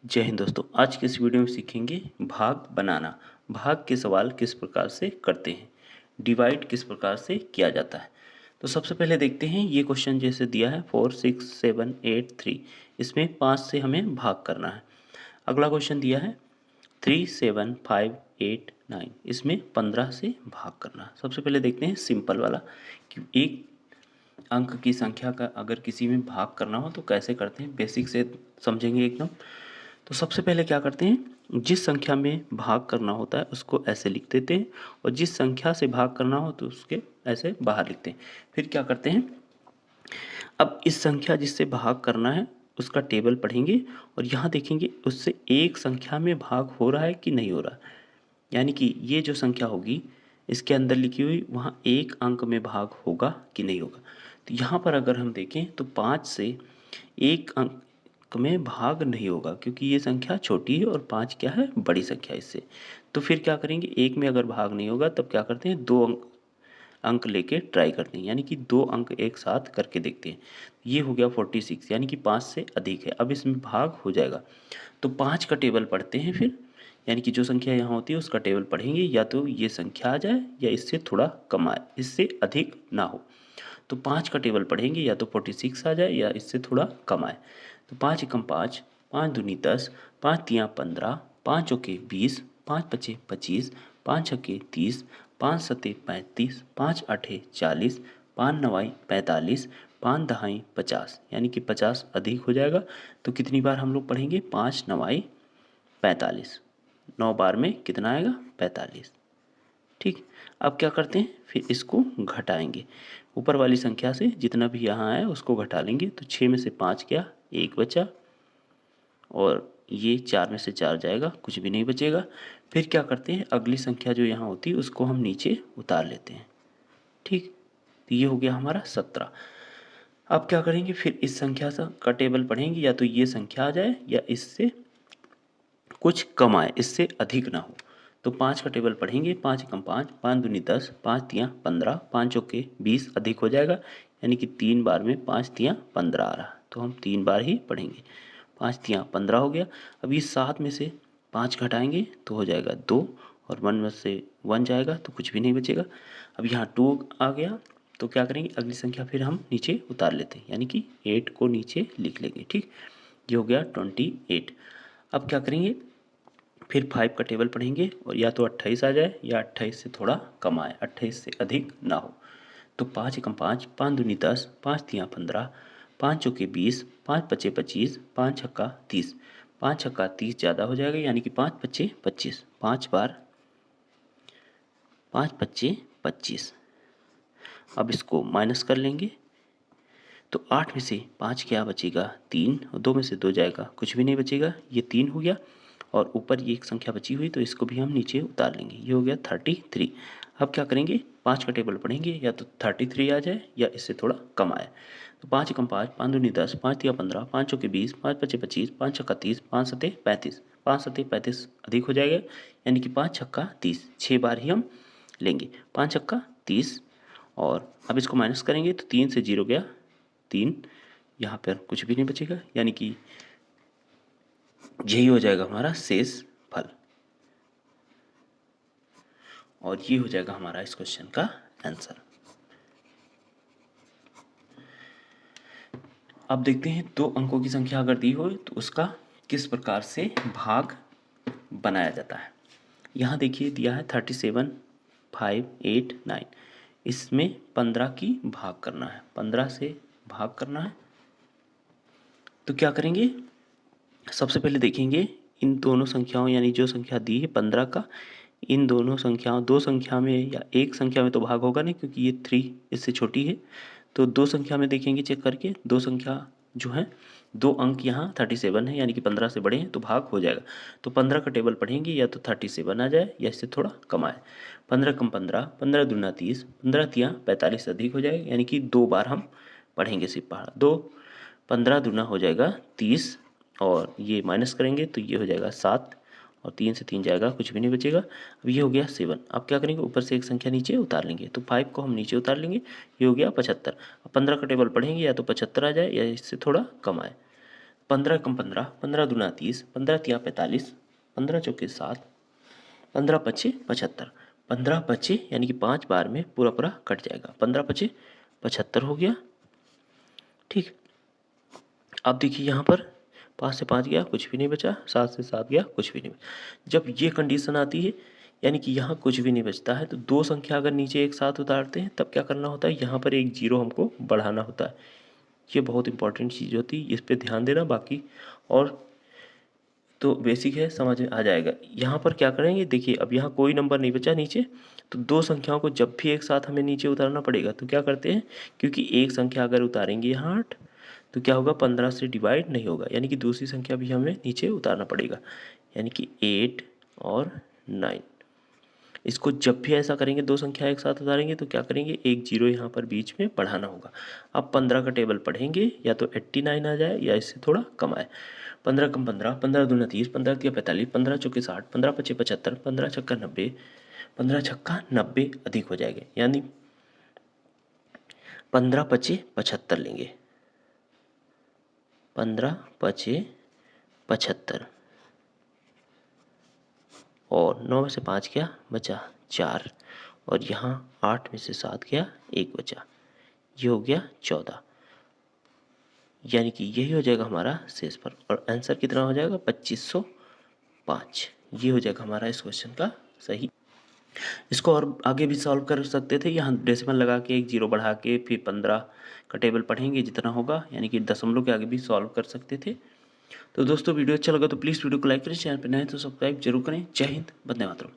जय हिंद दोस्तों। आज के इस वीडियो में सीखेंगे भाग बनाना। भाग के सवाल किस प्रकार से करते हैं, डिवाइड किस प्रकार से किया जाता है। तो सबसे पहले देखते हैं ये क्वेश्चन जैसे दिया है 4 6 7 8 3, इसमें 5 से हमें भाग करना है। अगला क्वेश्चन दिया है 3 7 5 8 9, इसमें 15 से भाग करना है। सबसे पहले देखते हैं सिंपल वाला कि एक अंक की संख्या का अगर किसी में भाग करना हो तो कैसे करते हैं, बेसिक से समझेंगे एकदम। तो सबसे पहले क्या करते हैं, जिस संख्या में भाग करना होता है उसको ऐसे लिख देते हैं और जिस संख्या से भाग करना हो तो उसके ऐसे बाहर लिखते हैं। फिर क्या करते हैं, अब इस संख्या जिससे भाग करना है उसका टेबल पढ़ेंगे और यहाँ देखेंगे उससे एक संख्या में भाग हो रहा है कि नहीं हो रहा है। यानी कि ये जो संख्या होगी इसके अंदर लिखी हुई वहाँ एक अंक में भाग होगा कि नहीं होगा। तो यहाँ पर अगर हम देखें तो 5 से एक अंक में भाग नहीं होगा क्योंकि ये संख्या छोटी है और 5 क्या है, बड़ी संख्या इससे। तो फिर क्या करेंगे, एक में अगर भाग नहीं होगा तब क्या करते हैं, दो अंक अंक लेके ट्राई करते हैं, यानी कि दो अंक एक साथ करके देखते हैं। ये हो गया 46, यानी कि 5 से अधिक है, अब इसमें भाग हो जाएगा। तो 5 का टेबल पढ़ते हैं फिर, यानी कि जो संख्या यहाँ होती है उसका टेबल पढ़ेंगे, या तो ये संख्या आ जाए या इससे थोड़ा कम आए, इससे अधिक ना हो। तो 5 का टेबल पढ़ेंगे, या तो 46 आ जाए या इससे थोड़ा कम आए। तो 5 एकम 5, 5 दूनी 10, 5 तियाँ 15, 5 चौके 20, 5 पचे 25, 5 छक्के 30, 5 सत्ते 35, 5 आठे 40, 5 नवाई 45, 5 दहाई 50, यानी कि 50 अधिक हो जाएगा। तो कितनी बार हम लोग पढ़ेंगे, 5 नवाई 45, 9 बार में कितना आएगा, 45। ठीक, अब क्या करते हैं, फिर इसको घटाएंगे, ऊपर वाली संख्या से जितना भी यहाँ है उसको घटा लेंगे। तो 6 में से 5 गया, 1 बचा, और ये 4 में से 4 जाएगा, कुछ भी नहीं बचेगा। फिर क्या करते हैं, अगली संख्या जो यहाँ होती है उसको हम नीचे उतार लेते हैं। ठीक, तो ये हो गया हमारा 17। अब क्या करेंगे, फिर इस संख्या का टेबल पढ़ेंगे, या तो ये संख्या आ जाए या इससे कुछ कम आए, इससे अधिक ना हो। तो 5 का टेबल पढ़ेंगे, 5 एकम 5, 5 दूनी 10, 5 तियाँ 15, 5 चौके 20 अधिक हो जाएगा, यानी कि 3 बार में 5 तियाँ 15 आ रहा, तो हम 3 बार ही पढ़ेंगे। 5 तियाँ 15 हो गया। अब इस 7 में से 5 घटाएंगे तो हो जाएगा 2, और 1 में से 1 जाएगा तो कुछ भी नहीं बचेगा। अब यहाँ 2 आ गया, तो क्या करेंगे, अगली संख्या फिर हम नीचे उतार लेते हैं, यानी कि 8 को नीचे लिख लेंगे। ठीक, ये हो गया 28। अब क्या करेंगे, फिर 5 का टेबल पढ़ेंगे और या तो 28 आ जाए या 28 से थोड़ा कम आए, 28 से अधिक ना हो। तो 5 एकम 5, 5 दूनी 10, 5 तियाँ 15, 5 चौके 20, 5 पचे 25, 5 छक्का 30, 5 छक्का 30 ज़्यादा हो जाएगा, यानी कि 5 पचे 25, 5 बार 5 पचे 25। अब इसको माइनस कर लेंगे, तो 8 में से 5 क्या बचेगा, 3, और 2 में से 2 जाएगा, कुछ भी नहीं बचेगा, ये 3 हो गया। और ऊपर ये एक संख्या बची हुई तो इसको भी हम नीचे उतार लेंगे, ये हो गया 33। अब क्या करेंगे, 5 का टेबल पढ़ेंगे, या तो 33 आ जाए या इससे थोड़ा कम आए। तो 5 एकम 5, 5 दूनी 10, 5 तिया 15, 5 चौके 20, 5 पचे 25, 5 छक्का 30, 5 सत्ते 35, 5 सत्ते 35 अधिक हो जाएगा, यानी कि 5 छक्का 30, 6 बार ही हम लेंगे, 5 छक्का 30। और अब इसको माइनस करेंगे तो 3 से 0 गया 3, यहाँ पर कुछ भी नहीं बचेगा, यानी कि यही हो जाएगा हमारा शेष फल, और ये हो जाएगा हमारा इस क्वेश्चन का आंसर। अब देखते हैं दो अंकों की संख्या अगर दी हो तो उसका किस प्रकार से भाग बनाया जाता है। यहाँ देखिए दिया है 37, 5, 8, 9, इसमें 15 की भाग करना है, 15 से भाग करना है। तो क्या करेंगे, सबसे पहले देखेंगे इन दोनों संख्याओं, यानी जो संख्या दी है 15 का, इन दोनों संख्याओं, दो संख्या में या एक संख्या में तो भाग होगा नहीं क्योंकि ये 3 इससे छोटी है। तो दो संख्या में देखेंगे चेक करके, दो संख्या जो है, दो अंक यहाँ 37 है, यानी कि 15 से बड़े हैं तो भाग हो जाएगा। तो 15 का टेबल पढ़ेंगे, या तो 37 आ जाए या इससे थोड़ा कम आए। 15 कम 15, 15 दूना 30, 15 तियाँ 45 अधिक हो जाएगा, यानी कि 2 बार हम पढ़ेंगे सिर्फ पहाड़। 2 15 दूना हो जाएगा 30, और ये माइनस करेंगे तो ये हो जाएगा 7, और 3 से 3 जाएगा, कुछ भी नहीं बचेगा। अब ये हो गया 7। अब क्या करेंगे, ऊपर से एक संख्या नीचे उतार लेंगे, तो 5 को हम नीचे उतार लेंगे, ये हो गया 75। अब 15 का टेबल पढ़ेंगे, या तो 75 आ जाए या इससे थोड़ा कम आए। 15 कम 15, 15 दूना 30, 15 तिया 45, 15 चौके 7, 15 पच्चे 75, 15 पच्चे यानी कि 5 बार में पूरा पूरा कट जाएगा। 15 पच्चे 75 हो गया। ठीक, अब देखिए यहाँ पर 5 से 5 गया, कुछ भी नहीं बचा, 7 से 7 गया, कुछ भी नहीं बचा। जब ये कंडीशन आती है यानी कि यहाँ कुछ भी नहीं बचता है, तो दो संख्या अगर नीचे एक साथ उतारते हैं तब क्या करना होता है, यहाँ पर एक जीरो हमको बढ़ाना होता है। ये बहुत इंपॉर्टेंट चीज़ होती है, इस पर ध्यान देना। बाकी और तो बेसिक है, समझ में आ जाएगा। यहाँ पर क्या करेंगे, देखिए अब यहाँ कोई नंबर नहीं बचा नीचे, तो दो संख्याओं को जब भी एक साथ हमें नीचे उतारना पड़ेगा तो क्या करते हैं, क्योंकि एक संख्या अगर उतारेंगे यहाँ 8 तो क्या होगा, 15 से डिवाइड नहीं होगा, यानी कि दूसरी संख्या भी हमें नीचे उतारना पड़ेगा, यानी कि 8 और 9। इसको जब भी ऐसा करेंगे, दो संख्या एक साथ उतारेंगे तो क्या करेंगे, एक जीरो यहाँ पर बीच में बढ़ाना होगा। अब 15 का टेबल पढ़ेंगे, या तो 89 आ जाए या इससे थोड़ा कम आए। 15 कम 15, 15 दूना 30, 15 तिया 45, 15 चौके 60, 15 पच्चे 75, 15 छक्का 90, 15 छक्का 90 अधिक हो जाएगा, यानी 15 पच्चे 75 लेंगे। 15 पच्चे 75 और 9 में से 5 गया, बचा 4, और यहाँ 8 में से 7 गया, 1 बचा, ये हो गया 14, यानी कि यही हो जाएगा हमारा शेष फल। और आंसर कितना हो जाएगा, 2505। ये हो जाएगा हमारा इस क्वेश्चन का सही। इसको और आगे भी सॉल्व कर सकते थे, यहाँ डेसिमल लगा के एक जीरो बढ़ा के फिर 15 का टेबल पढ़ेंगे जितना होगा, यानी कि दशमलव के आगे भी सॉल्व कर सकते थे। तो दोस्तों वीडियो अच्छा लगा तो प्लीज़ वीडियो को लाइक करें, चैनल पर नए तो सब्सक्राइब जरूर करें। जय हिंद, वंदे मातरम।